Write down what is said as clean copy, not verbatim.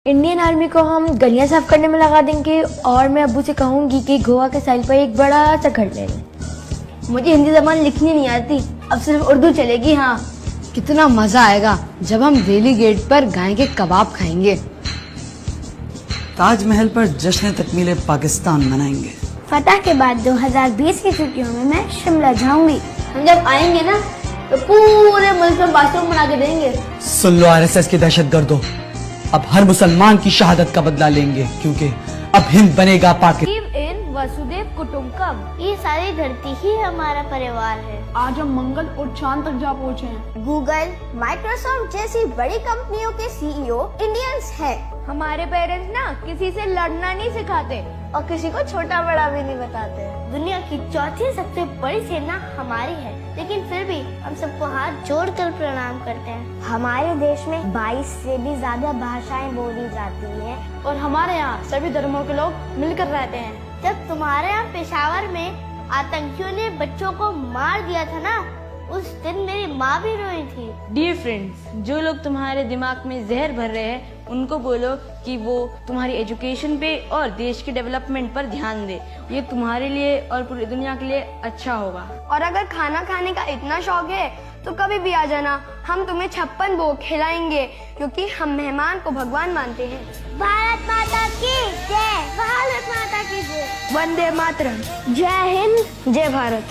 Indian army को हम गलियां साफ करने में लगा देंगे और मैं अब्बू से कहूंगी कि गोवा के साइल पर एक बड़ा सा घर ले लें। मुझे हिंदी जबान लिखनी नहीं आती, अब सिर्फ उर्दू चलेगी। हाँ, कितना मजा आएगा जब हम दिल्ली गेट पर गाय के कबाब खाएंगे। ताजमहल पर जश्न तकमील पाकिस्तान मनाएंगे। फतह के बाद 2020 की छुट्टियों में मैं शिमला जाऊंगी। हम जब आएंगे ना तो पूरे मुल्क में बाथरूम बना के देंगे। सुन लो आरएसएस के दहशतगर्दों, अब हर मुसलमान की शहादत का बदला लेंगे, क्योंकि अब हिंद बनेगा पाकिस्तान। इन वसुदेव कुटुंबकम, ये सारी धरती ही हमारा परिवार है। आज हम मंगल और चांद तक जा पहुँचे हैं। गूगल, माइक्रोसॉफ्ट जैसी बड़ी कंपनियों के सीईओ इंडियंस हैं। हमारे पेरेंट्स ना किसी से लड़ना नहीं सिखाते और किसी को छोटा बड़ा भी नहीं बताते। दुनिया की चौथी सबसे बड़ी सेना हमारी है, लेकिन फिर भी हम सबको हाथ जोड़कर प्रणाम करते हैं। हमारे देश में 22 से भी ज्यादा भाषाएं बोली जाती हैं और हमारे यहाँ सभी धर्मों के लोग मिलकर रहते हैं। जब तुम्हारे यहाँ पेशावर में आतंकियों ने बच्चों को मार दिया था ना, उस दिन मेरी माँ भी रोई थी। डियर फ्रेंड्स, जो लोग तुम्हारे दिमाग में जहर भर रहे हैं उनको बोलो कि वो तुम्हारी एजुकेशन पे और देश के डेवलपमेंट पर ध्यान दे। ये तुम्हारे लिए और पूरी दुनिया के लिए अच्छा होगा। और अगर खाना खाने का इतना शौक है तो कभी भी आ जाना, हम तुम्हें 56 भोग खिलाएंगे, क्योंकि हम मेहमान को भगवान मानते हैं। भारत माता की जय, भारत माता की जय। वंदे मातरम। जय हिंद, जय भारत।